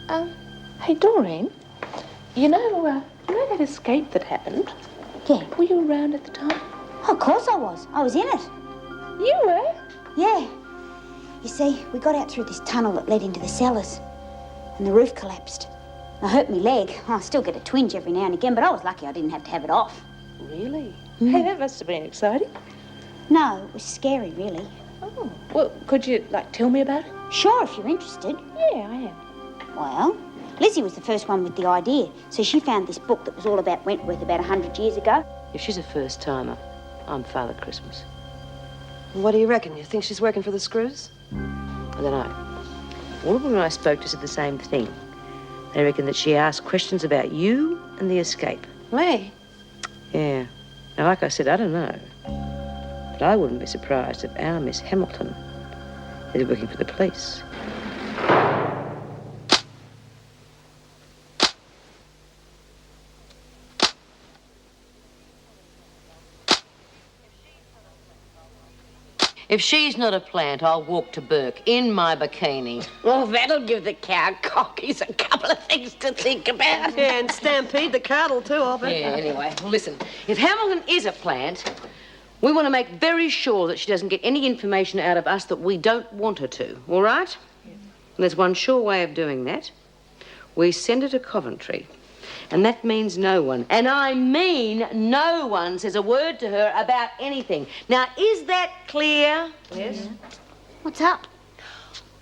Hey, Doreen, you know that escape that happened? Yeah. Were you around at the time? Oh, of course I was. I was in it. You were? Yeah. You see, we got out through this tunnel that led into the cellars, and the roof collapsed. I hurt my leg. I still get a twinge every now and again, but I was lucky I didn't have to have it off. Really? Hey, that must have been exciting. No, it was scary, really. Oh, well, could you, tell me about it? Sure, if you're interested. Yeah, I am. Well, Lizzie was the first one with the idea, so she found this book that was all about Wentworth about 100 years ago. If she's a first-timer, I'm Father Christmas. What do you reckon? You think she's working for the Screws? I don't know. All of them I spoke to said the same thing. They reckon that she asked questions about you and the escape. Me? Yeah. Now, like I said, I don't know. But I wouldn't be surprised if our Miss Hamilton is working for the police. If she's not a plant, I'll walk to Burke in my bikini. Well, that'll give the cow cockies a couple of things to think about. Yeah, and Stampede the cattle, too, I'll bet. Yeah, anyway, well, listen. If Hamilton is a plant, we want to make very sure that she doesn't get any information out of us that we don't want her to, all right? Yeah. And there's one sure way of doing that. We send her to Coventry. And that means no one, and I mean no one, says a word to her about anything. Now, is that clear? Yes. Yeah. What's up?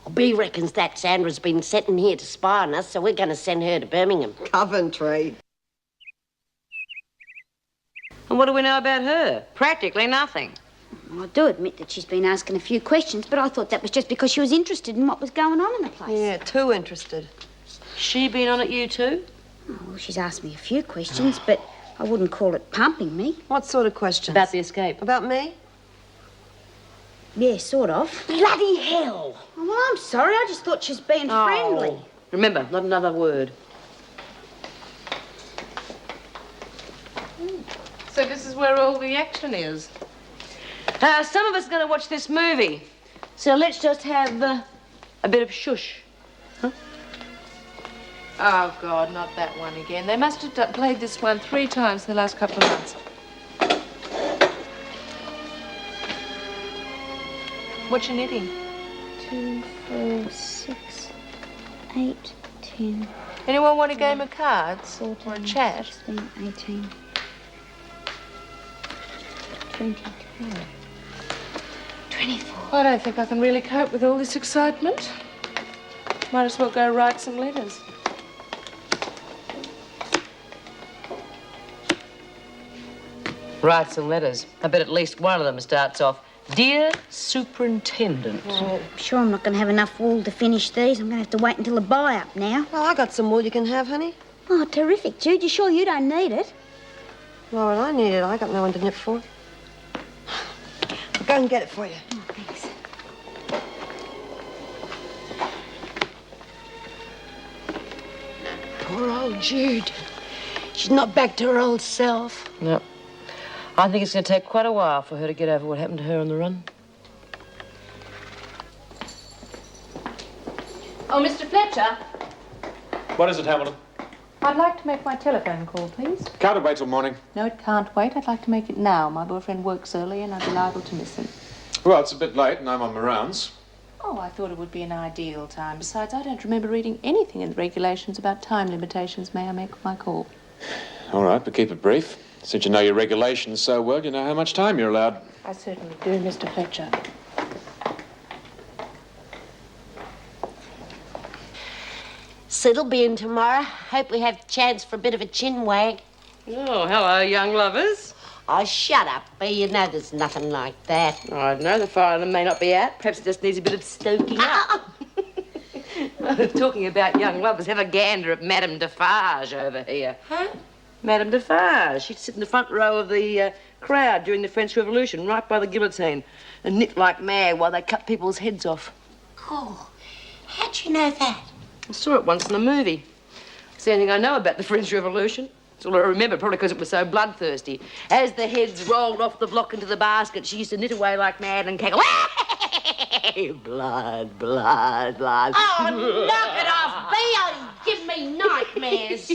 Well, B reckons that Sandra's been sent in here to spy on us, so we're going to send her to Birmingham. Coventry. And what do we know about her? Practically nothing. Well, I do admit that she's been asking a few questions, but I thought that was just because she was interested in what was going on in the place. Yeah, too interested. She been on at you too? Oh, well, she's asked me a few questions, but I wouldn't call it pumping me. What sort of questions? About the escape. About me? Yeah, sort of. Bloody hell! Oh, well, I'm sorry. I just thought she was being friendly. Remember, not another word. So this is where all the action is? Some of us are going to watch this movie. So let's just have a bit of shush. Huh? Oh, God, not that one again. They must have played this one 3 times in the last couple of months. What you knitting? 2, 4, 6, 8, 10, Anyone want a game of cards? 14, Or a chat? 16, 18, 22, 24. I don't think I can really cope with all this excitement. Might as well go write some letters. Write some letters. I bet at least one of them starts off, Dear Superintendent. Oh, I'm sure I'm not going to have enough wool to finish these. I'm going to have to wait until the buy-up now. Oh, I got some wool you can have, honey. Oh, terrific, Jude. You sure you don't need it? Well, when I need it, I got no one to knit for. I'll go and get it for you. Oh, thanks. Poor old Jude. She's not back to her old self. Yep. I think it's going to take quite a while for her to get over what happened to her on the run. Oh, Mr. Fletcher. What is it, Hamilton? I'd like to make my telephone call, please. Can't it wait till morning? No, it can't wait. I'd like to make it now. My boyfriend works early and I'd be liable to miss him. Well, it's a bit late and I'm on my rounds. Oh, I thought it would be an ideal time. Besides, I don't remember reading anything in the regulations about time limitations. May I make my call? All right, but keep it brief. Since you know your regulations so well, you know how much time you're allowed. I certainly do, Mr. Fletcher. Sid'll be in tomorrow. Hope we have a chance for a bit of a chin wag. Oh, hello, young lovers. Oh, shut up, B. You know there's nothing like that. I don't know, the fire alarm may not be out. Perhaps it just needs a bit of stoking up. Talking about young lovers, have a gander at Madame Defarge over here. Huh? Madame Defarge. She'd sit in the front row of the crowd during the French Revolution, right by the guillotine, and knit like mad while they cut people's heads off. Oh, how'd you know that? I saw it once in a movie. It's the only thing I know about the French Revolution. That's all I remember, probably because it was so bloodthirsty. As the heads rolled off the block into the basket, she used to knit away like mad and cackle. Blood, blood, blood. Oh, knock it off, B. me nightmares.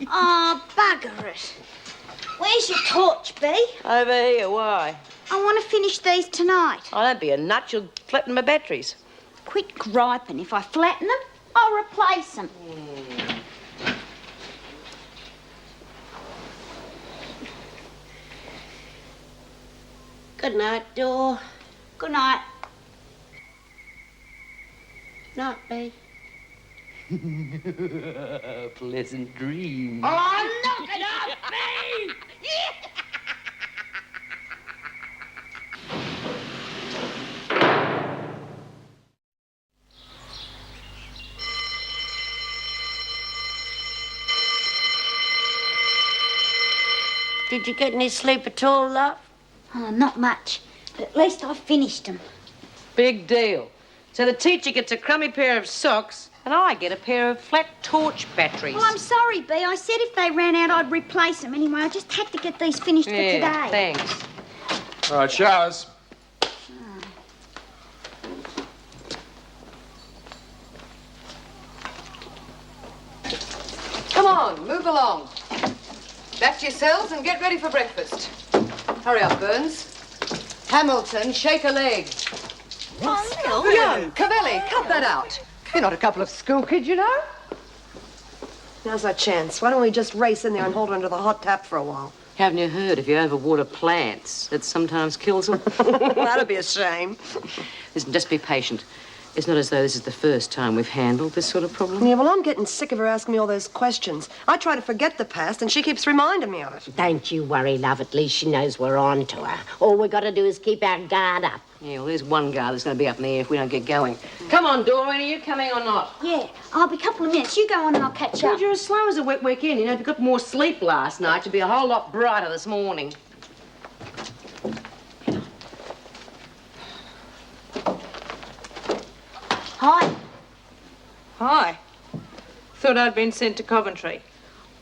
Oh, bugger it. Where's your torch, Bea? Over here, why? I want to finish these tonight. Oh, don't be a nut. You'll flatten my batteries. Quit griping. If I flatten them, I'll replace them. Good night, Dor. Good night. Night, Bea. Pleasant dream. Oh, knock it off, Bea! Did you get any sleep at all, love? Oh, not much. But at least I finished them. Big deal. So the teacher gets a crummy pair of socks, and I get a pair of flat torch batteries. Well, I'm sorry, Bea. I said if they ran out, I'd replace them. Anyway, I just had to get these finished for today. Thanks. All right, showers. Come on, move along. Back to your cells and get ready for breakfast. Hurry up, Burns. Hamilton, shake a leg. Young, Cavelli, cut that out. You're not a couple of school kids, you know. Now's our chance. Why don't we just race in there and hold her under the hot tap for a while? Haven't you heard if you overwater plants, it sometimes kills them? That'd be a shame. Listen, just be patient. It's not as though this is the first time we've handled this sort of problem. Yeah, well, I'm getting sick of her asking me all those questions. I try to forget the past, and she keeps reminding me of it. Don't you worry, love. At least she knows we're on to her. All we got to do is keep our guard up. Yeah, well, there's one guy that's going to be up in the air if we don't get going. Come on, Doreen, are you coming or not? Yeah, I'll be a couple of minutes. You go on and I'll catch God, up. you're as slow as a wet weekend. You know, if you got more sleep last night, you'd be a whole lot brighter this morning. Hi. Hi. Thought I'd been sent to Coventry.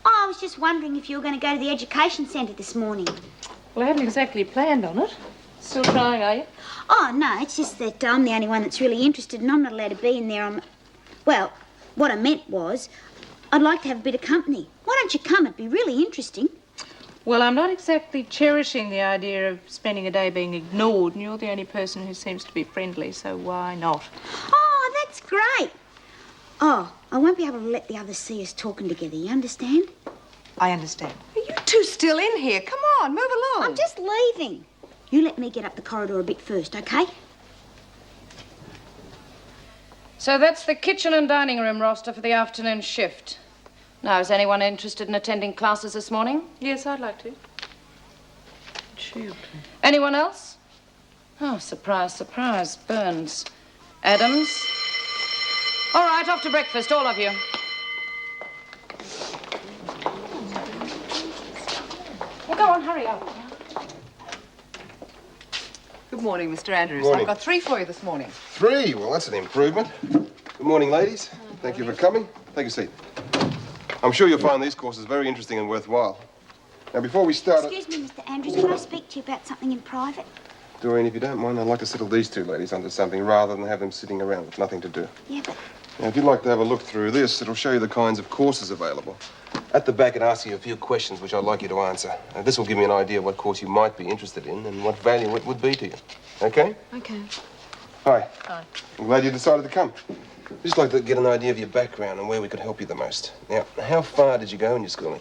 Oh, I was just wondering if you were going to go to the education centre this morning. Well, I hadn't exactly planned on it. Still trying, are you? Oh, no, it's just that I'm the only one that's really interested and I'm not allowed to be in there. Well, what I meant was, I'd like to have a bit of company. Why don't you come? It'd be really interesting. Well, I'm not exactly cherishing the idea of spending a day being ignored, and you're the only person who seems to be friendly, so why not? Oh, that's great. Oh, I won't be able to let the others see us talking together, you understand? I understand. Are you two still in here? Come on, move along. I'm just leaving. You let me get up the corridor a bit first, okay? So that's the kitchen and dining room roster for the afternoon shift. Now, is anyone interested in attending classes this morning? Yes, I'd like to. Anyone else? Oh, surprise, surprise. Burns. Adams. All right, off to breakfast, all of you. Well, go on, hurry up. Good morning, Mr. Andrews. Morning. I've got 3 for you this morning. 3? Well, that's an improvement. Good morning, ladies. Thank you for coming. Take a seat. I'm sure you'll find these courses very interesting and worthwhile. Now, before we start... Excuse me, Mr. Andrews, can I speak to you about something in private? Doreen, if you don't mind, I'd like to settle these 2 ladies onto something rather than have them sitting around with nothing to do. Yeah, but... Now, if you'd like to have a look through this, it'll show you the kinds of courses available. At the back, it asks you a few questions which I'd like you to answer. Now, this will give me an idea of what course you might be interested in and what value it would be to you. Okay? Okay. Hi. Hi. I'm glad you decided to come. I'd just like to get an idea of your background and where we could help you the most. Now, how far did you go in your schooling?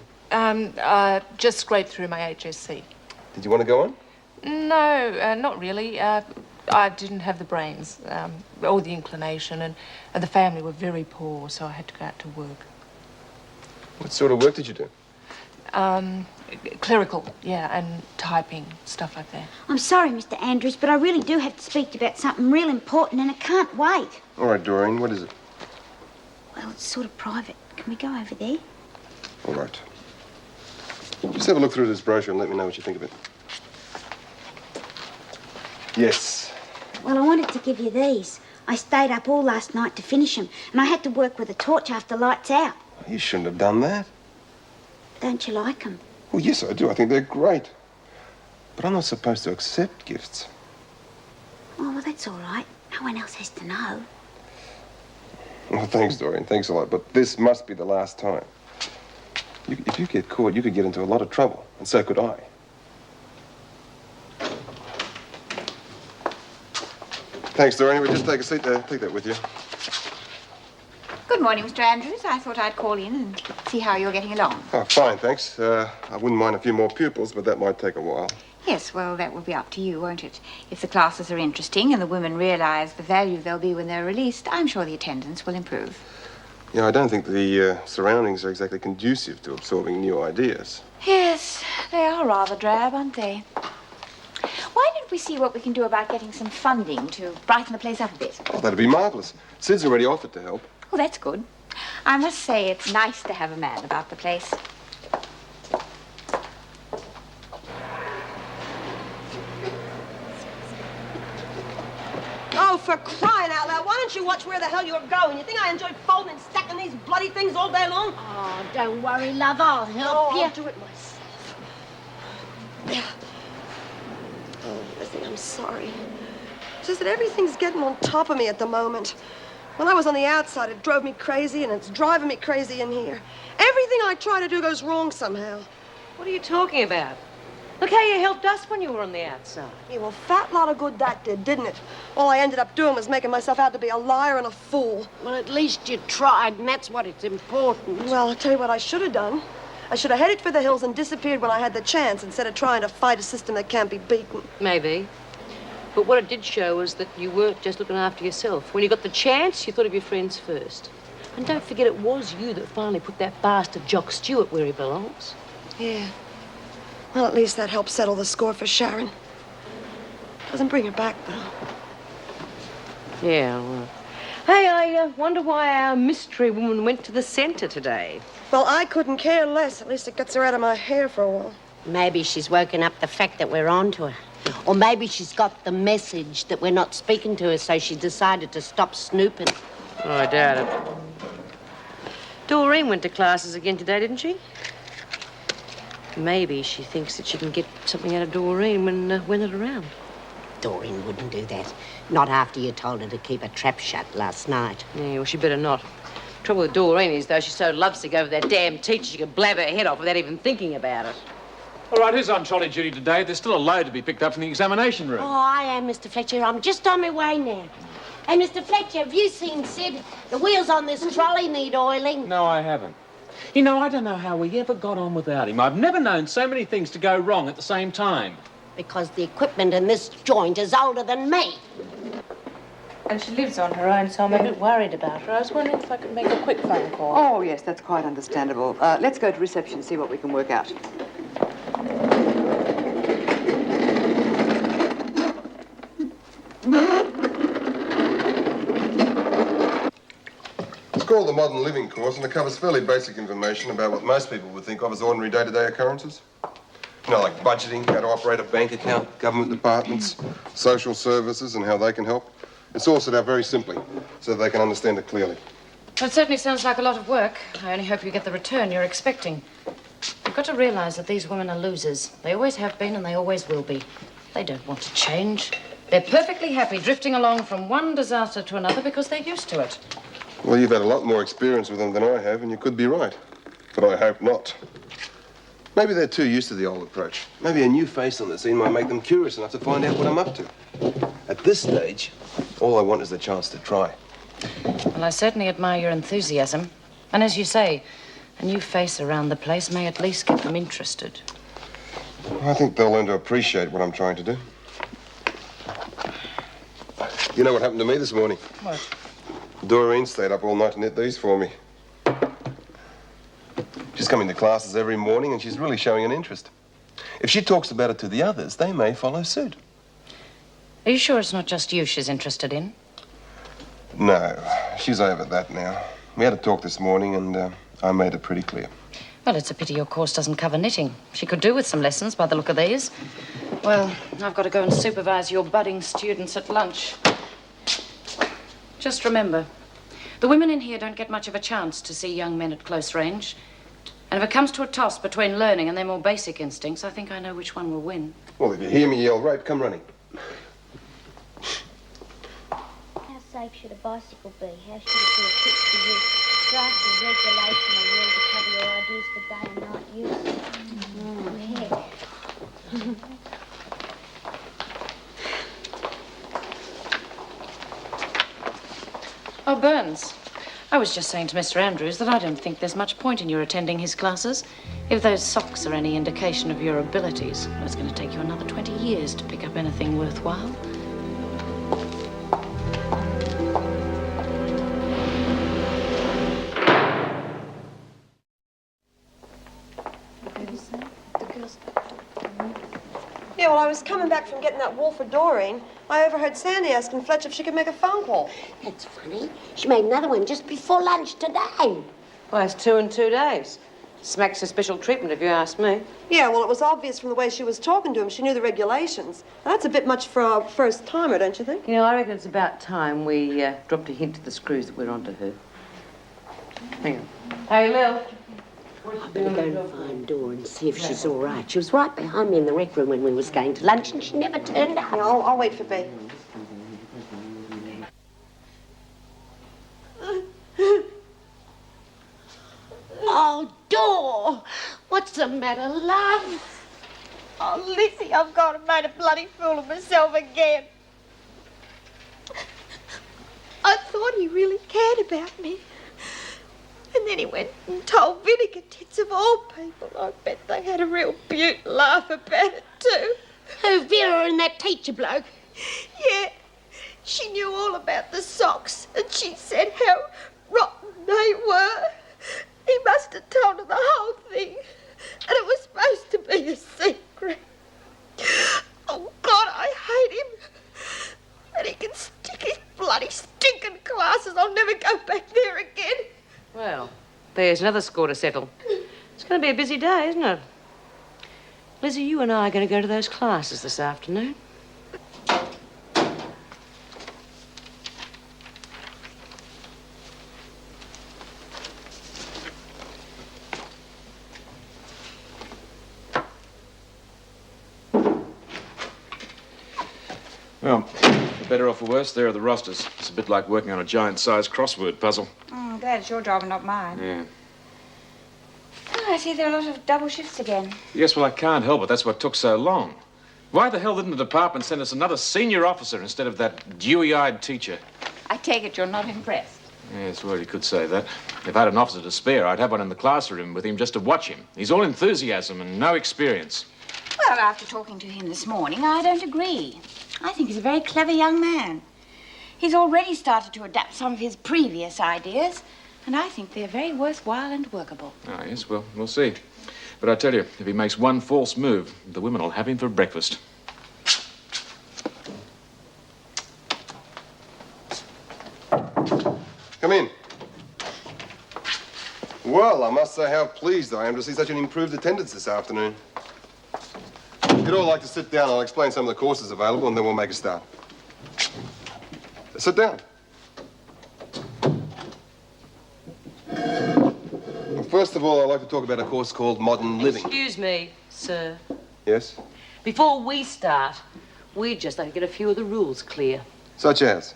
Just scraped through my HSC. Did you want to go on? No, not really. I didn't have the brains or the inclination, and the family were very poor, so I had to go out to work. What sort of work did you do? Clerical, yeah, and typing, stuff like that. I'm sorry, Mr. Andrews, but I really do have to speak to you about something real important and I can't wait. All right, Doreen, what is it? Well, it's sort of private. Can we go over there? All right. Just have a look through this brochure and let me know what you think of it. Yes. Well, I wanted to give you these. I stayed up all last night to finish them, and I had to work with a torch after lights out. You shouldn't have done that. Don't you like them? Well, yes, I do. I think they're great. But I'm not supposed to accept gifts. Oh, well, that's all right. No one else has to know. Well, thanks, Doreen. Thanks a lot. But this must be the last time. If you get caught, you could get into a lot of trouble. And so could I. Thanks, Doreen. Anyway, just take a seat there. Take that with you. Good morning, Mr. Andrews. I thought I'd call in and see how you're getting along. Oh, fine, thanks. I wouldn't mind a few more pupils, but that might take a while. Yes, well, that will be up to you, won't it? If the classes are interesting and the women realize the value they'll be when they're released, I'm sure the attendance will improve. Yeah, I don't think the surroundings are exactly conducive to absorbing new ideas. Yes, they are rather drab, aren't they? Why don't we see what we can do about getting some funding to brighten the place up a bit? Oh, that'd be marvellous. Sid's already offered to help. Oh, that's good. I must say it's nice to have a man about the place. Oh, for crying out loud, why don't you watch where the hell you're going? You think I enjoy folding and stacking these bloody things all day long? Oh, don't worry, love. I'll help you. I'll do it myself. Oh, listen, I'm sorry. It's just that everything's getting on top of me at the moment. When I was on the outside, it drove me crazy, and it's driving me crazy in here. Everything I try to do goes wrong somehow. What are you talking about? Look how you helped us when you were on the outside. Yeah, well, fat lot of good that did, didn't it? All I ended up doing was making myself out to be a liar and a fool. Well, at least you tried, and that's what it's important. Well, I'll tell you what I should have done. I should have headed for the hills and disappeared when I had the chance instead of trying to fight a system that can't be beaten. Maybe. But what it did show was that you weren't just looking after yourself. When you got the chance, you thought of your friends first. And don't forget, it was you that finally put that bastard Jock Stewart where he belongs. Yeah. Well, at least that helped settle the score for Sharon. Doesn't bring her back, though. Yeah, well. Hey, I wonder why our mystery woman went to the centre today. Well, I couldn't care less. At least it gets her out of my hair for a while. Maybe she's woken up the fact that we're on to her. Or maybe she's got the message that we're not speaking to her, so she decided to stop snooping. Oh, I doubt it. Doreen went to classes again today, didn't she? Maybe she thinks that she can get something out of Doreen when they're around. Doreen wouldn't do that. Not after you told her to keep her trap shut last night. Yeah, well, she better not. Trouble with Doreen is, though, she so loves to go with that damn teacher, she could blab her head off without even thinking about it. All right, who's on trolley duty today? There's still a load to be picked up from the examination room. Oh, I am, Mr. Fletcher. I'm just on my way now. Hey, Mr. Fletcher, have you seen Sid? The wheels on this trolley need oiling. No, I haven't. You know, I don't know how we ever got on without him. I've never known so many things to go wrong at the same time. Because the equipment in this joint is older than me. And she lives on her own, so I'm a bit worried about her. I was wondering if I could make a quick phone call. Oh, yes, that's quite understandable. Let's go to reception, see what we can work out. It's called the Modern Living course, and it covers fairly basic information about what most people would think of as ordinary day-to-day occurrences. You know, like budgeting, how to operate a bank account, government departments, social services, and how they can help. It's all set out very simply, so that they can understand it clearly. Well, it certainly sounds like a lot of work. I only hope you get the return you're expecting. You've got to realize that these women are losers. They always have been and they always will be. They don't want to change. They're perfectly happy drifting along from one disaster to another because they're used to it. Well, you've had a lot more experience with them than I have, and you could be right. But I hope not. Maybe they're too used to the old approach. Maybe a new face on the scene might make them curious enough to find out what I'm up to. At this stage, all I want is the chance to try. Well, I certainly admire your enthusiasm. And as you say, a new face around the place may at least get them interested. I think they'll learn to appreciate what I'm trying to do. You know what happened to me this morning? What? Doreen stayed up all night to knit these for me. She's coming to classes every morning, and she's really showing an interest. If she talks about it to the others, they may follow suit. Are you sure it's not just you she's interested in? No, she's over that now. We had a talk this morning, and I made it pretty clear. Well, it's a pity your course doesn't cover knitting. She could do with some lessons by the look of these. Well, I've got to go and supervise your budding students at lunch. Just remember, the women in here don't get much of a chance to see young men at close range. And if it comes to a toss between learning and their more basic instincts, I think I know which one will win. Well, if you hear me yell rape, come running. How's safe should a bicycle be? How should it be equipped for use? Draft a regulation or rule to cover your ideas for day and night use. Oh, Burns, I was just saying to Mr. Andrews that I don't think there's much point in your attending his classes. If those socks are any indication of your abilities, it's going to take you another 20 years to pick up anything worthwhile. Yeah, well, I was coming back from getting that wool for Doreen. I overheard Sandy asking Fletch if she could make a phone call. That's funny. She made another one just before lunch today. Well, that's 2 in 2 days. Smacks of special treatment, if you ask me. Yeah, well, it was obvious from the way she was talking to him. She knew the regulations. Now, that's a bit much for a first-timer, don't you think? You know, I reckon it's about time we dropped a hint to the screws that we're onto her. Hang on. Hey, Lil. I better go and find Dora and see if she's all right. She was right behind me in the rec room when we was going to lunch and she never turned up. Yeah, I'll wait for Bea. Oh, Dora! What's the matter, love? Oh, Lizzie, I've gone and made a bloody fool of myself again. I thought he really cared about me. And then he went and told Vinegar Tits of all people. I bet they had a real beaut laugh about it too. Who, Vera and that teacher bloke? Yeah, she knew all about the socks and she said how rotten they were. He must have told her the whole thing. And it was supposed to be a secret. Oh, God, I hate him. And he can stick his bloody stinking glasses. I'll never go back there again. Well, there's another score to settle. It's going to be a busy day, isn't it? Lizzie, you and I are going to go to those classes this afternoon. Well, for better or for worse, there are the rosters. It's a bit like working on a giant-sized crossword puzzle. Oh, Dad, it's your job and not mine. Yeah. Oh, I see there are a lot of double shifts again. Yes, well, I can't help it. That's what took so long. Why the hell didn't the department send us another senior officer instead of that dewy-eyed teacher? I take it you're not impressed. Yes, well, you could say that. If I had an officer to spare, I'd have one in the classroom with him just to watch him. He's all enthusiasm and no experience. Well, after talking to him this morning, I don't agree. I think he's a very clever young man. He's already started to adapt some of his previous ideas, and I think they're very worthwhile and workable. Ah, yes, well, we'll see. But I tell you, if he makes one false move, the women will have him for breakfast. Come in. Well, I must say how pleased I am to see such an improved attendance this afternoon. If you'd all like to sit down, I'll explain some of the courses available, and then we'll make a start. Sit down. Well, first of all, I'd like to talk about a course called Modern Living. Excuse me, sir. Yes? Before we start, we'd just like to get a few of the rules clear. Such as?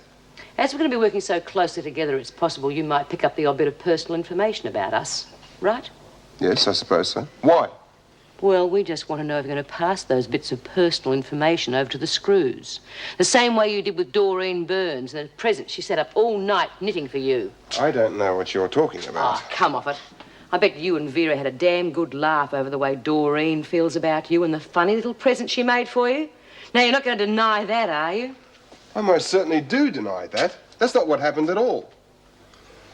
As we're going to be working so closely together, it's possible you might pick up the odd bit of personal information about us, right? Yes, I suppose so. Why? Well, we just want to know if you're going to pass those bits of personal information over to the screws. The same way you did with Doreen Burns, and at present she sat up all night knitting for you. I don't know what you're talking about. Oh, come off it. I bet you and Vera had a damn good laugh over the way Doreen feels about you and the funny little present she made for you. Now, you're not going to deny that, are you? I most certainly do deny that. That's not what happened at all.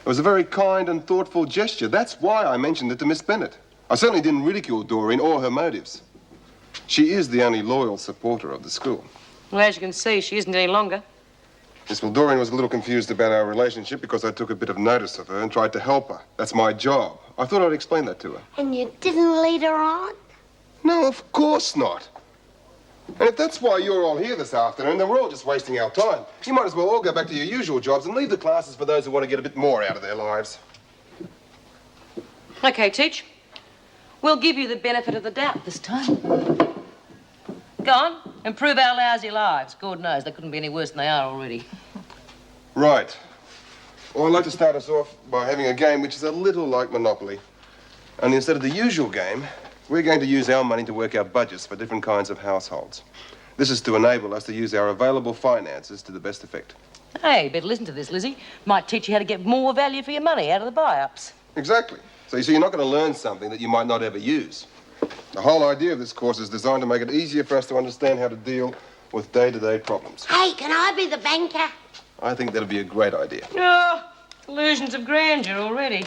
It was a very kind and thoughtful gesture. That's why I mentioned it to Miss Bennett. I certainly didn't ridicule Doreen or her motives. She is the only loyal supporter of the school. Well, as you can see, she isn't any longer. Yes, well, Doreen was a little confused about our relationship because I took a bit of notice of her and tried to help her. That's my job. I thought I'd explain that to her. And you didn't lead her on? No, of course not. And if that's why you're all here this afternoon, then we're all just wasting our time. You might as well all go back to your usual jobs and leave the classes for those who want to get a bit more out of their lives. Okay, Teach. We'll give you the benefit of the doubt this time. Go on, improve our lousy lives. God knows they couldn't be any worse than they are already. Right. Well, I'd like to start us off by having a game which is a little like Monopoly. Only instead of the usual game, we're going to use our money to work out budgets for different kinds of households. This is to enable us to use our available finances to the best effect. Hey, better listen to this, Lizzie. Might teach you how to get more value for your money out of the buy-ups. Exactly. So you see, you're not going to learn something that you might not ever use. The whole idea of this course is designed to make it easier for us to understand how to deal with day-to-day problems. Hey, can I be the banker? I think that'd be a great idea. Oh, illusions of grandeur already.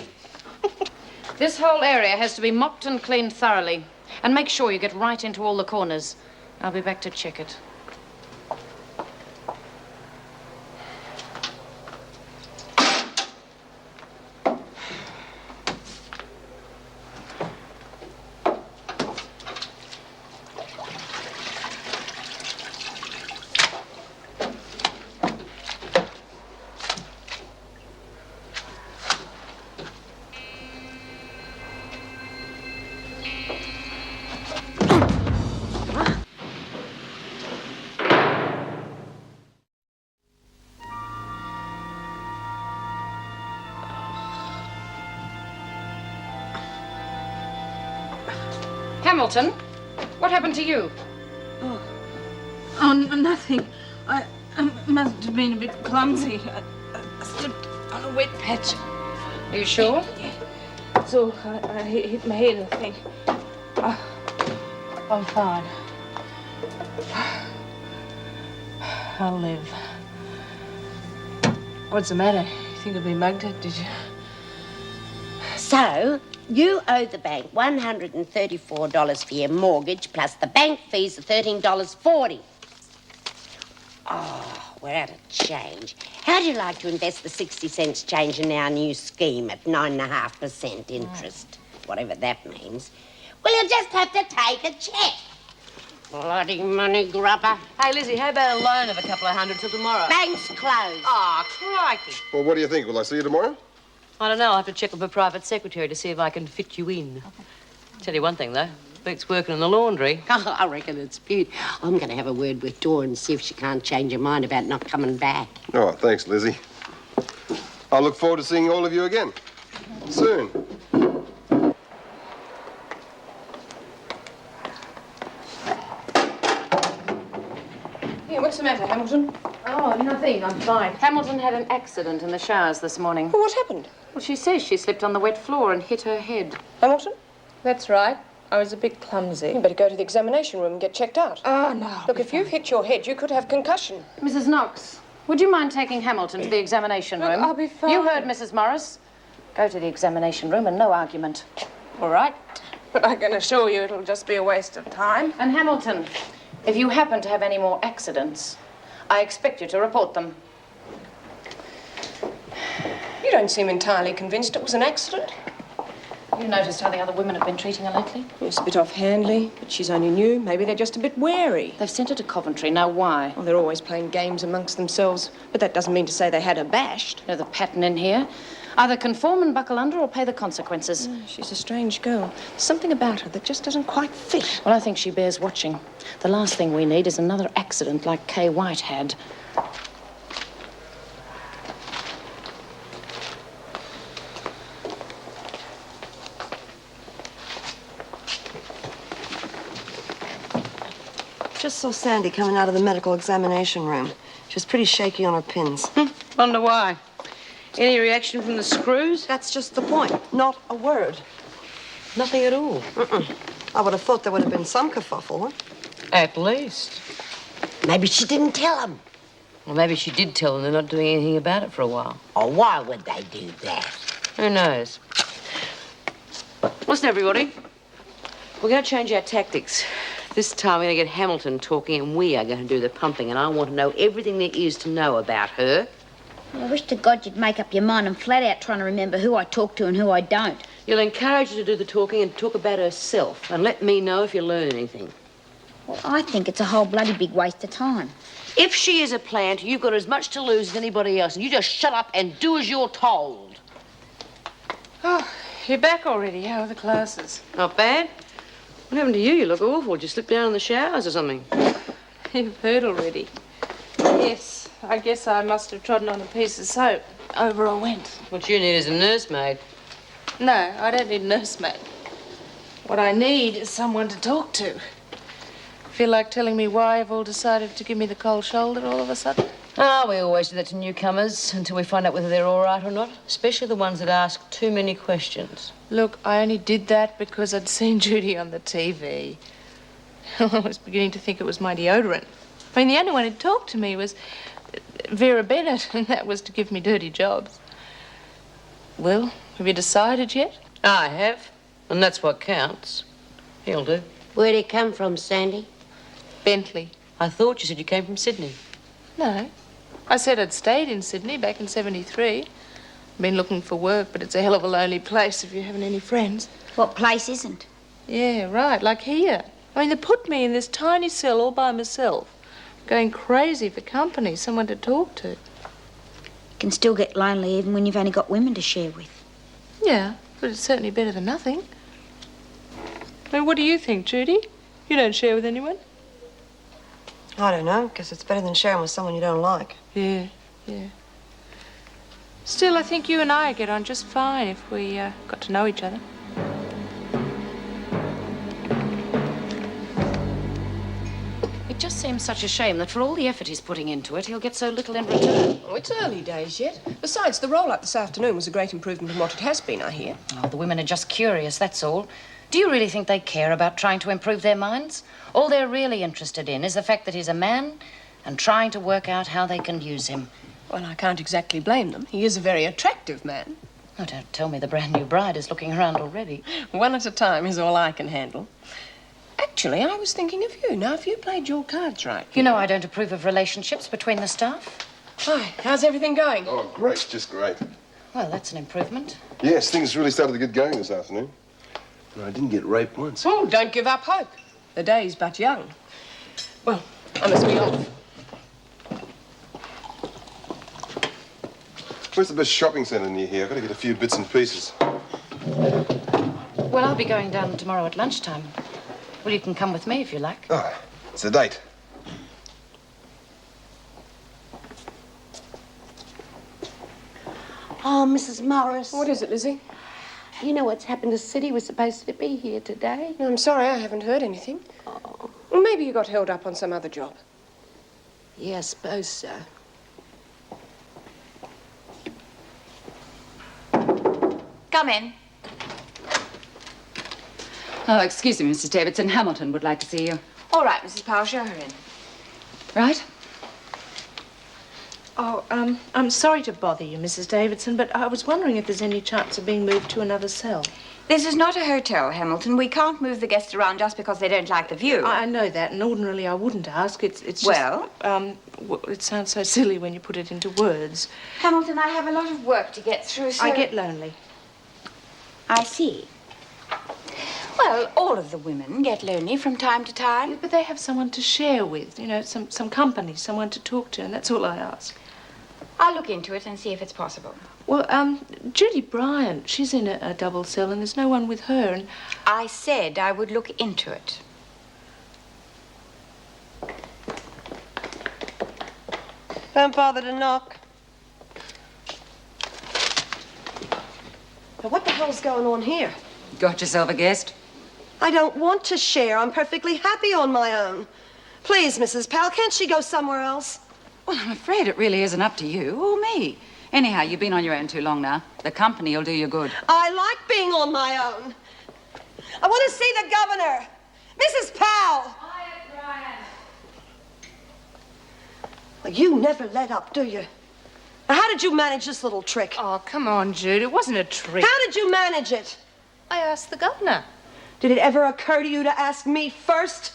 This whole area has to be mopped and cleaned thoroughly. And make sure you get right into all the corners. I'll be back to check it. Hamilton, what happened to you? Nothing. I must have been a bit clumsy. I slipped on a wet patch. Are you sure? Yeah. So I hit my head, I think. I'm fine. I'll live. What's the matter? You think I've been mugged, did you? So, you owe the bank $134 for your mortgage, plus the bank fees of $13.40. Oh, we're out of change. How'd you like to invest the 60 cents change in our new scheme at 9.5% interest? Whatever that means. Well, you'll just have to take a check. Bloody money grubber. Hey, Lizzie, how about a loan of a couple of hundred till tomorrow? Bank's closed. Oh, crikey. Well, what do you think? Will I see you tomorrow? I don't know. I'll have to check with my private secretary to see if I can fit you in. Okay. Tell you one thing, though. Beats working in the laundry. Oh, I reckon it's beaut. I'm going to have a word with Dawn and see if she can't change her mind about not coming back. Oh, thanks, Lizzie. I look forward to seeing all of you again. Soon. Yeah, what's the matter, Hamilton? Oh, nothing. I'm fine. Hamilton had an accident in the showers this morning. Well, what happened? Well, she says she slipped on the wet floor and hit her head. Hamilton? That's right. I was a bit clumsy. You better go to the examination room and get checked out. Oh, no. Look, if you've hit your head, you could have concussion. Mrs. Knox, would you mind taking Hamilton to the examination Look, room? I'll be fine. You heard Mrs. Morris. Go to the examination room and no argument. All right? But I can assure you it'll just be a waste of time. And Hamilton, if you happen to have any more accidents, I expect you to report them. You don't seem entirely convinced it was an accident. You noticed how the other women have been treating her lately? It's a bit offhandedly, but she's only new. Maybe they're just a bit wary. They've sent her to Coventry. Now, why? Well, they're always playing games amongst themselves, but that doesn't mean to say they had her bashed. You know the pattern in here? Either conform and buckle under or pay the consequences. She's a strange girl. There's something about her that just doesn't quite fit. Well, I think she bears watching. The last thing we need is another accident like Kay White had. Just saw Sandy coming out of the medical examination room. She was pretty shaky on her pins. Wonder why. Any reaction from the screws? That's just the point. Not a word. Nothing at all. I would have thought there would have been some kerfuffle. Huh? At least. Maybe she didn't tell them. Well, maybe she did tell them they're not doing anything about it for a while. Or why would they do that? Who knows? Listen, everybody. We're going to change our tactics. This time we're going to get Hamilton talking and we are going to do the pumping, and I want to know everything there is to know about her. I wish to God you'd make up your mind. I'm flat out trying to remember who I talk to and who I don't. You'll encourage her to do the talking and talk about herself, and let me know if you learn anything. Well, I think it's a whole bloody big waste of time. If she is a plant, you've got as much to lose as anybody else, and you just shut up and do as you're told. Oh, you're back already. How are the classes? Not bad. What happened to you? You look awful. Did you slip down in the showers or something? You've heard already. Yes, I guess I must have trodden on a piece of soap. Over I went. What you need is a nursemaid. No, I don't need a nursemaid. What I need is someone to talk to. Feel like telling me why you've all decided to give me the cold shoulder all of a sudden? Ah, we always do that to newcomers until we find out whether they're all right or not, especially the ones that ask too many questions. Look, I only did that because I'd seen Judy on the TV. I was beginning to think it was my deodorant. I mean, the only one who'd talked to me was Vera Bennett, and that was to give me dirty jobs. Well, have you decided yet? I have, and that's what counts. He'll do. Where'd he come from, Sandy? Bentley. I thought you said you came from Sydney. No. I said I'd stayed in Sydney back in '73. Been looking for work, but it's a hell of a lonely place if you haven't any friends. What place isn't? Yeah, right, like here. I mean, they put me in this tiny cell all by myself, going crazy for company, someone to talk to. You can still get lonely even when you've only got women to share with. Yeah, but it's certainly better than nothing. I mean, what do you think, Judy? You don't share with anyone? I don't know, because it's better than sharing with someone you don't like. Yeah. Still, I think you and I get on just fine if we got to know each other. It just seems such a shame that for all the effort he's putting into it, he'll get so little in return. Oh, it's early days yet. Besides, the roll-up this afternoon was a great improvement on what it has been, I hear. Oh, the women are just curious, that's all. Do you really think they care about trying to improve their minds? All they're really interested in is the fact that he's a man and trying to work out how they can use him. Well, I can't exactly blame them. He is a very attractive man. Oh, don't tell me the brand new bride is looking around already. One at a time is all I can handle. Actually, I was thinking of you. Now, if you played your cards right... You know I don't approve of relationships between the staff. Hi, how's everything going? Oh, great, just great. Well, that's an improvement. Yes, things really started to get going this afternoon. And I didn't get raped once. Oh, don't give up hope. The day's but young. Well, I must be off. Where's the best shopping centre near here? I've got to get a few bits and pieces. Well, I'll be going down tomorrow at lunchtime. Well, you can come with me if you like. Oh, it's a date. Oh, Mrs. Morris. What is it, Lizzie? You know what's happened to Sid? We're supposed to be here today. I'm sorry, I haven't heard anything. Oh. Well, maybe you got held up on some other job. Yeah, I suppose so. Come in. Oh, excuse me, Mrs. Davidson. Hamilton would like to see you. All right, Mrs. Powell, show her in. Right? Oh, I'm sorry to bother you, Mrs. Davidson, but I was wondering if there's any chance of being moved to another cell. This is not a hotel, Hamilton. We can't move the guests around just because they don't like the view. I know that, and ordinarily I wouldn't ask. It's just... Well? It sounds so silly when you put it into words. Hamilton, I have a lot of work to get through, so... I get lonely. I see. Well, all of the women get lonely from time to time. But they have someone to share with, you know, some company, someone to talk to, and that's all I ask. I'll look into it and see if it's possible. Well, Judy Bryant, she's in a double cell, and there's no one with her, and... I said I would look into it. Don't bother to knock. Now, what the hell's going on here? Got yourself a guest? I don't want to share. I'm perfectly happy on my own. Please, Mrs. Powell, can't she go somewhere else? Well, I'm afraid it really isn't up to you or me. Anyhow, you've been on your own too long now. The company will do you good. I like being on my own. I want to see the governor. Mrs. Powell. Quiet, Brian. Well, you never let up, do you? Now, how did you manage this little trick? Oh, come on, Jude. It wasn't a trick. How did you manage it? I asked the governor. Did it ever occur to you to ask me first?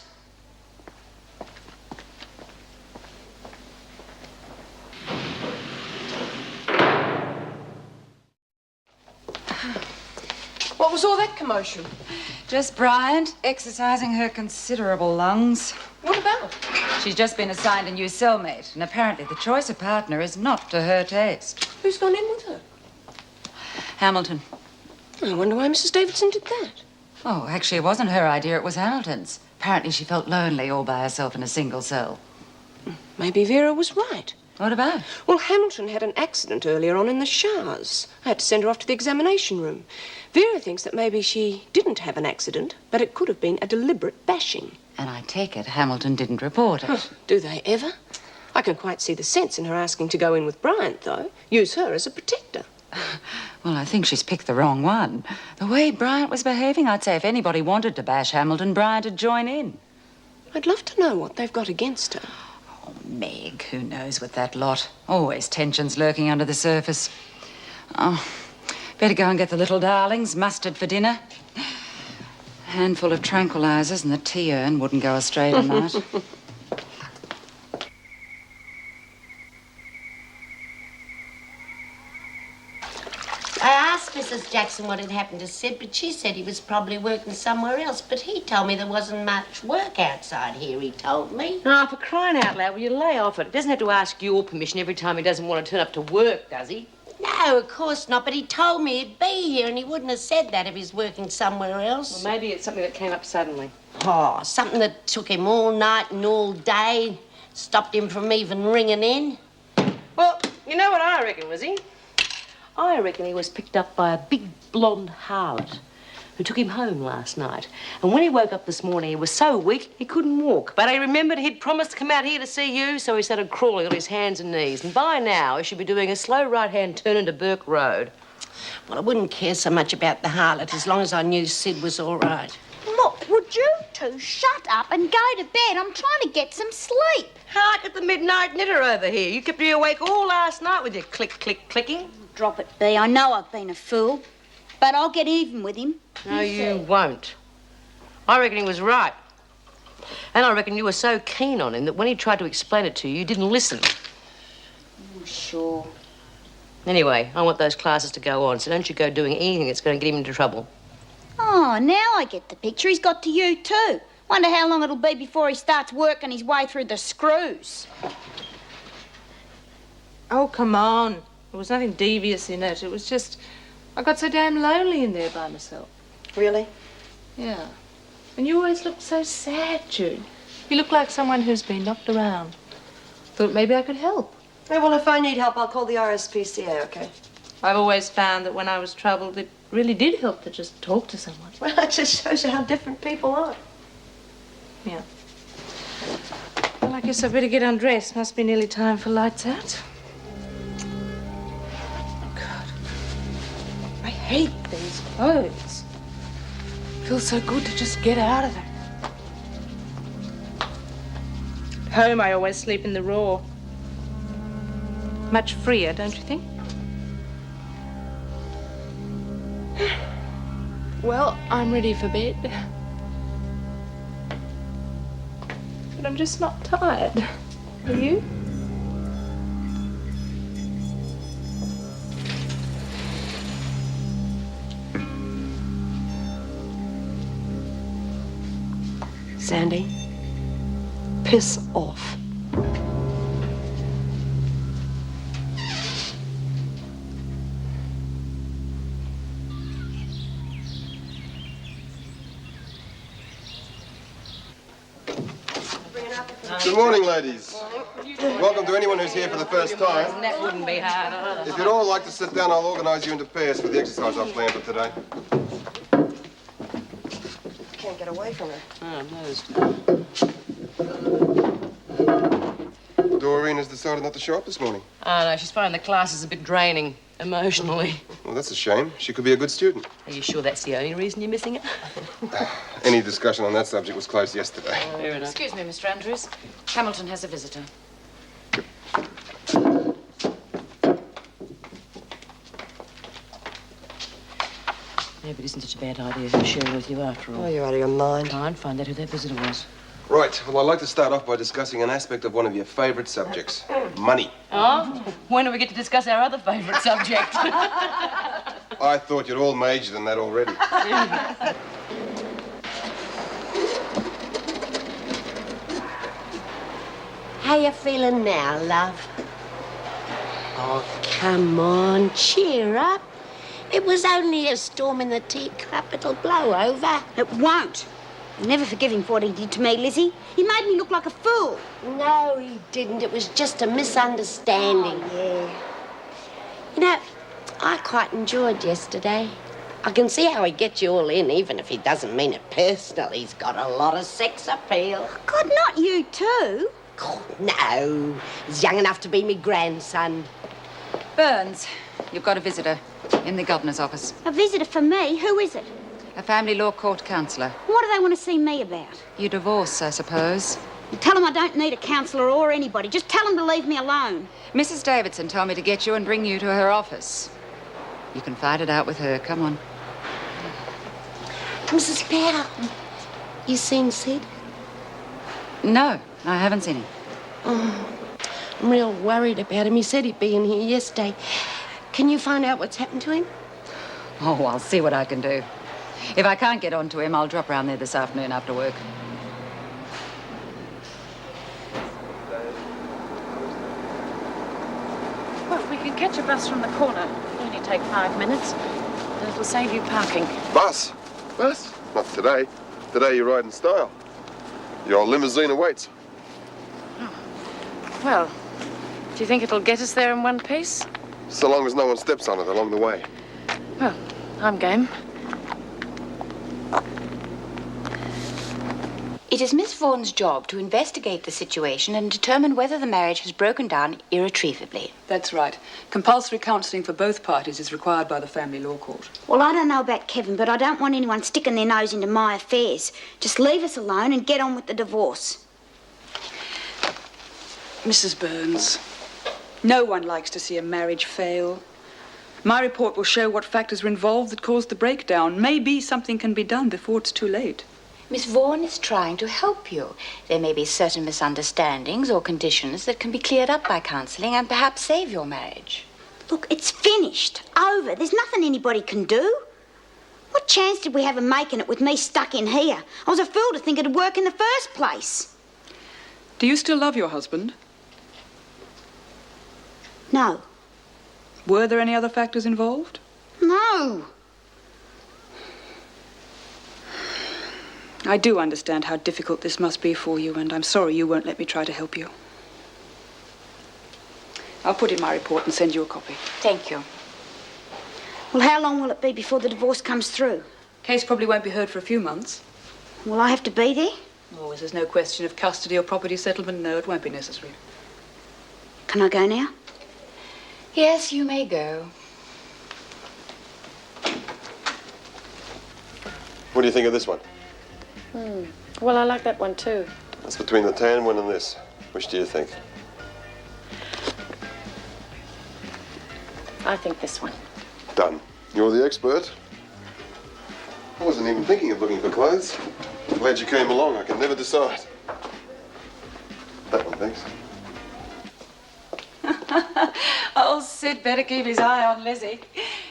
What was all that commotion? Just Bryant exercising her considerable lungs. What about? She's just been assigned a new cellmate, and apparently the choice of partner is not to her taste. Who's gone in with her? Hamilton. I wonder why Mrs. Davidson did that. Oh, actually, it wasn't her idea. It was Hamilton's. Apparently, she felt lonely all by herself in a single cell. Maybe Vera was right. What about? Well, Hamilton had an accident earlier on in the showers. I had to send her off to the examination room. Vera thinks that maybe she didn't have an accident, but it could have been a deliberate bashing. And I take it Hamilton didn't report it. Do they ever? I can quite see the sense in her asking to go in with Bryant, though. Use her as a protector. Well, I think she's picked the wrong one. The way Bryant was behaving, I'd say if anybody wanted to bash Hamilton, Bryant would join in. I'd love to know what they've got against her. Oh, Meg, who knows with that lot? Always tensions lurking under the surface. Oh, better go and get the little darlings mustard for dinner. A handful of tranquilizers and the tea urn wouldn't go astray tonight. I asked Mrs. Jackson what had happened to Sid, but she said he was probably working somewhere else. But he told me there wasn't much work outside here, he told me. Ah, for crying out loud, will you lay off it? He doesn't have to ask your permission every time he doesn't want to turn up to work, does he? No, of course not, but he told me he'd be here, and he wouldn't have said that if he's working somewhere else. Well, maybe it's something that came up suddenly. Oh, something that took him all night and all day, stopped him from even ringing in. Well, you know what I reckon, was he? I reckon he was picked up by a big blonde harlot who took him home last night. And when he woke up this morning, he was so weak he couldn't walk. But he remembered he'd promised to come out here to see you, so he started crawling on his hands and knees. And by now, he should be doing a slow right-hand turn into Burke Road. Well, I wouldn't care so much about the harlot as long as I knew Sid was all right. Look, would you two shut up and go to bed? I'm trying to get some sleep. Hark at the midnight knitter over here. You kept me awake all last night with your click-clicking. Drop it, Bea. I know I've been a fool, but I'll get even with him. No, you won't. I reckon he was right. And I reckon you were so keen on him that when he tried to explain it to you, you didn't listen. Oh, sure. Anyway, I want those classes to go on, so don't you go doing anything that's going to get him into trouble. Oh, now I get the picture. He's got to you, too. Wonder how long it'll be before he starts working his way through the screws. Oh, come on. There was nothing devious in it. It was just... I got so damn lonely in there by myself. Really? Yeah. And you always looked so sad, Jude. You look like someone who's been knocked around. Thought maybe I could help. Yeah, well, if I need help, I'll call the RSPCA, okay? I've always found that when I was troubled, it really did help to just talk to someone. Well, it just shows you how different people are. Yeah. Well, I guess I better get undressed. Must be nearly time for lights out. God. I hate these clothes. Feels so good to just get out of them. At home, I always sleep in the raw. Much freer, don't you think? Well, I'm ready for bed. But I'm just not tired. Are you? Sandy, piss off. Good morning, ladies. Welcome to anyone who's here for the first time. That wouldn't be hard either. If you'd all like to sit down, I'll organise you into pairs for the exercise I've planned for today. Can't get away from her. Oh, Doreen has decided not to show up this morning. Oh, no, she's finding the classes a bit draining, emotionally. Well, that's a shame. She could be a good student. Are you sure that's the only reason you're missing it? Any discussion on that subject was closed yesterday. Fair enough. Excuse me, Mr. Andrews. Hamilton has a visitor. Maybe it isn't such a bad idea sharing with you after all. Oh, you're out of your mind. Try and find out who that visitor was. Right. Well, I'd like to start off by discussing an aspect of one of your favourite subjects, money. Oh? When do we get to discuss our other favourite subject? I thought you'd all majored in that already. How you feeling now, love? Oh, come on, cheer up. It was only a storm in the teacup. It'll blow over. It won't. I'll never forgive him for what he did to me, Lizzie. He made me look like a fool. No, he didn't. It was just a misunderstanding. Oh, yeah. You know, I quite enjoyed yesterday. I can see how he gets you all in, even if he doesn't mean it personally. He's got a lot of sex appeal. God, not you too. Oh, no. He's young enough to be me grandson. Burns, you've got a visitor in the governor's office. A visitor for me? Who is it? A family law court counsellor. What do they want to see me about? Your divorce, I suppose. Tell them I don't need a counsellor or anybody. Just tell them to leave me alone. Mrs. Davidson told me to get you and bring you to her office. You can fight it out with her. Come on. Mrs. Powell, you seen Sid? No, I haven't seen him. Oh, I'm real worried about him. He said he'd be in here yesterday. Can you find out what's happened to him? Oh, I'll see what I can do. If I can't get on to him, I'll drop round there this afternoon after work. Well, we can catch a bus from the corner. It'll only take 5 minutes. And it'll save you parking. Bus? Bus? Not today. Today you ride in style. Your limousine awaits. Well, do you think it'll get us there in one piece? So long as no one steps on it along the way. Well, I'm game. It is Miss Vaughan's job to investigate the situation and determine whether the marriage has broken down irretrievably. That's right. Compulsory counselling for both parties is required by the family law court. Well, I don't know about Kevin, but I don't want anyone sticking their nose into my affairs. Just leave us alone and get on with the divorce. Mrs. Burns, no one likes to see a marriage fail. My report will show what factors were involved that caused the breakdown. Maybe something can be done before it's too late. Miss Vaughan is trying to help you. There may be certain misunderstandings or conditions that can be cleared up by counselling and perhaps save your marriage. Look, it's finished. Over. There's nothing anybody can do. What chance did we have of making it with me stuck in here? I was a fool to think it'd work in the first place. Do you still love your husband? No. Were there any other factors involved? No. I do understand how difficult this must be for you, and I'm sorry you won't let me try to help you. I'll put in my report and send you a copy. Thank you. Well, how long will it be before the divorce comes through? Case probably won't be heard for a few months. Will I have to be there? Oh, there's no question of custody or property settlement. No, it won't be necessary. Can I go now? Yes, you may go. What do you think of this one? Well, I like that one too. That's between the tan one and this. Which do you think? I think this one. Done. You're the expert. I wasn't even thinking of looking for clothes. Glad you came along. I can never decide. That one, thanks. Oh, Sid better keep his eye on Lizzie.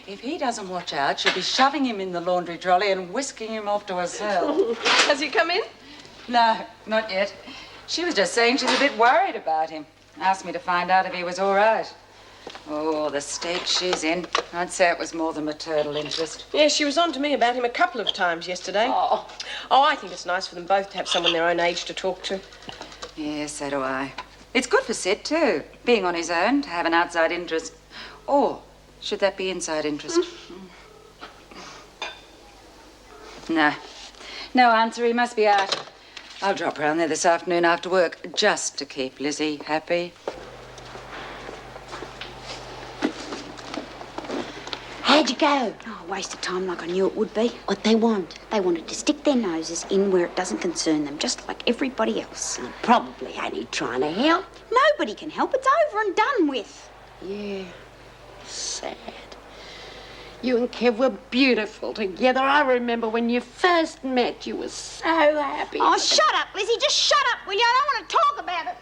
If he doesn't watch out, she'll be shoving him in the laundry trolley and whisking him off to herself. Has he come in? No, not yet. She was just saying she's a bit worried about him. Asked me to find out if he was all right. Oh, the state she's in. I'd say it was more than maternal interest. Yes, she was on to me about him a couple of times yesterday. Oh, I think it's nice for them both to have someone their own age to talk to. Yes, so do I. It's good for Sid, too, being on his own, to have an outside interest. Or should that be inside interest? No. No answer. He must be out. I'll drop round there this afternoon after work, just to keep Lizzie happy. How'd you go? Oh, a waste of time like I knew it would be. What they want? They wanted to stick their noses in where it doesn't concern them, just like everybody else. Probably only trying to help. Nobody can help. It's over and done with. Yeah. Sad. You and Kev were beautiful together. I remember when you first met, you were so happy. Oh, shut up, Lizzie. Just shut up, will you? I don't want to talk about it.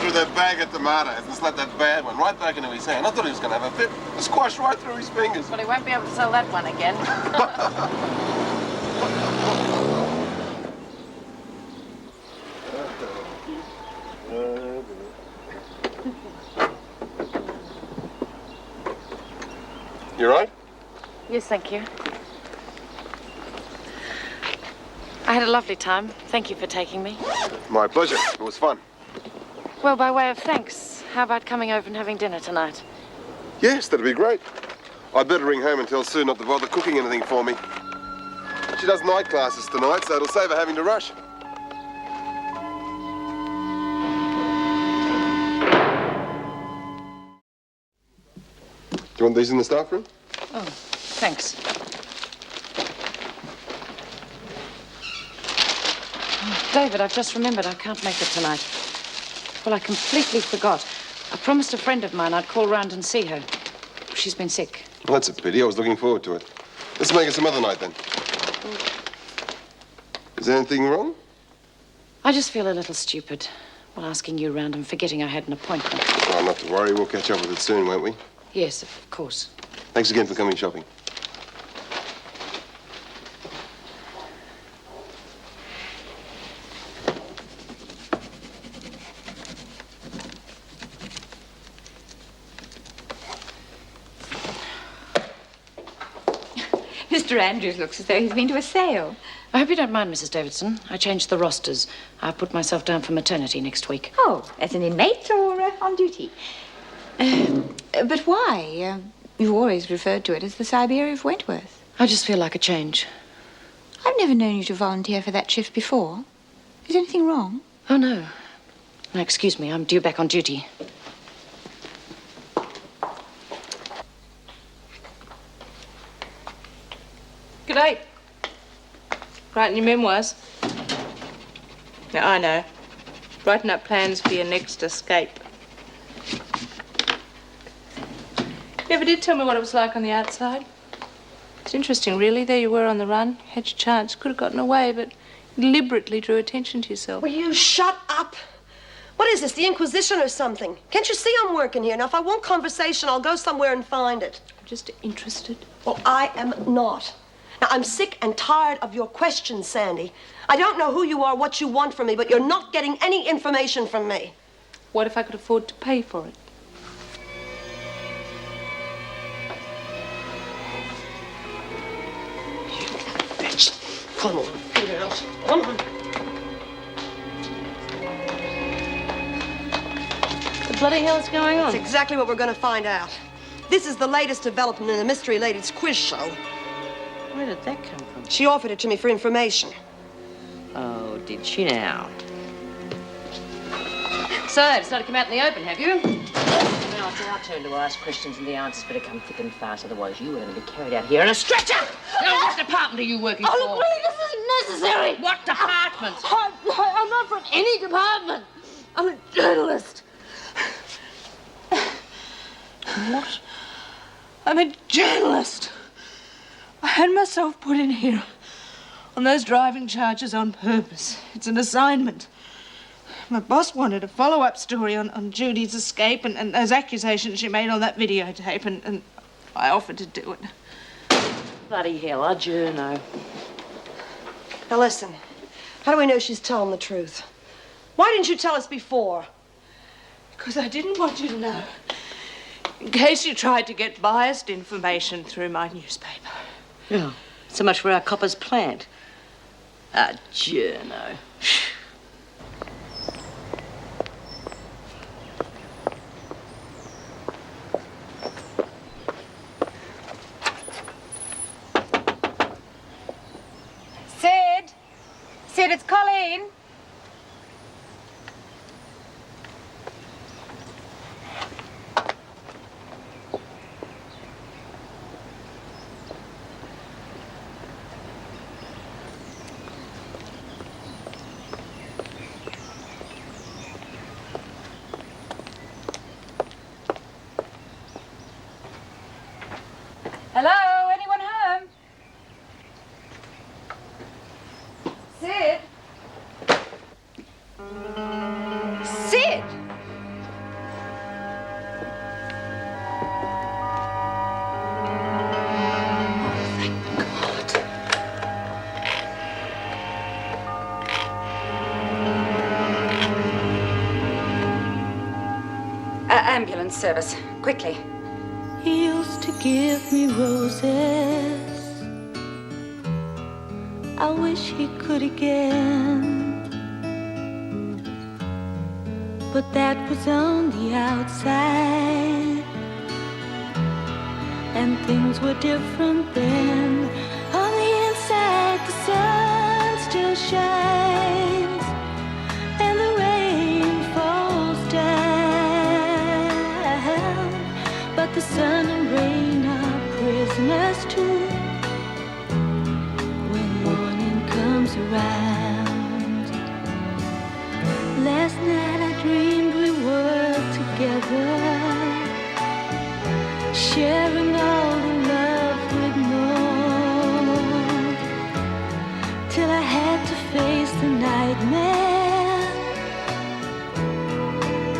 Through that bag of tomatoes and slapped that bad one right back into his hand. I thought he was going to have a fit. It squashed right through his fingers. Well, he won't be able to sell that one again. You right? Yes, thank you. I had a lovely time. Thank you for taking me. My pleasure. It was fun. Well, by way of thanks, how about coming over and having dinner tonight? Yes, that'd be great. I'd better ring home and tell Sue not to bother cooking anything for me. She does night classes tonight, so it'll save her having to rush. Do you want these in the staff room? Oh, thanks. Oh, David, I've just remembered I can't make it tonight. Well, I completely forgot. I promised a friend of mine I'd call round and see her. She's been sick. Well, that's a pity. I was looking forward to it. Let's make it some other night, then. Is anything wrong? I just feel a little stupid while asking you round and forgetting I had an appointment. Oh, not to worry. We'll catch up with it soon, won't we? Yes, of course. Thanks again for coming shopping. Mr. Andrews looks as though he's been to a sale. I hope you don't mind, Mrs. Davidson. I changed the rosters. I've put myself down for maternity next week. Oh, as an inmate or on duty? But why? You've always referred to it as the Siberia of Wentworth. I just feel like a change. I've never known you to volunteer for that shift before. Is anything wrong? Oh, no. No, excuse me. I'm due back on duty. G'day. Writing your memoirs? Now, I know. Writing up plans for your next escape. You never did tell me what it was like on the outside. It's interesting, really. There you were on the run. Had your chance. Could have gotten away, but deliberately drew attention to yourself. Will you shut up? What is this, the Inquisition or something? Can't you see I'm working here? Now, if I want conversation, I'll go somewhere and find it. I'm just interested. Well, I am not. Now, I'm sick and tired of your questions, Sandy. I don't know who you are, what you want from me, but you're not getting any information from me. What if I could afford to pay for it? Bitch. Come on, get out. Come on. What the bloody hell's going on? That's exactly what we're going to find out. This is the latest development in the Mystery Ladies quiz show. Where did that come from? She offered it to me for information. Oh, did she now? So, decided to come out in the open, have you? Now it's our turn to ask questions and the answers better come thick and fast, otherwise you are going to be carried out here in a stretcher! Now, what department are you working for? Oh, look, really, this isn't necessary. What department? I'm not from any department. I'm a journalist. What? I'm a journalist. I had myself put in here on those driving charges on purpose. It's an assignment. My boss wanted a follow-up story on Judy's escape and those accusations she made on that videotape, and I offered to do it. Bloody hell, a journo. Now, listen. How do we know she's telling the truth? Why didn't you tell us before? Because I didn't want you to know. In case you tried to get biased information through my newspaper. Yeah, so much for our copper's plant. A journo. Sid! Sid, it's Colleen. Hello? Anyone home? Sid? Sid! Ambulance service, quickly. He used to give me roses. I wish he could again. But that was on the outside, and things were different then. On the inside, the sun still shines, and the rain falls down. But the sun and rain are prisoners too when morning comes around. Last night I dreamed we were together, sharing all the love we'd known, till I had to face the nightmare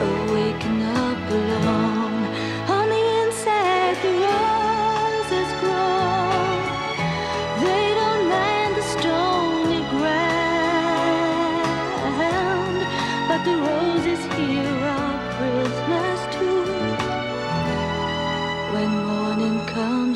of waking up alone. On the inside, the roses grow. They don't mind the stony ground, but the roses here are prisoners too when morning comes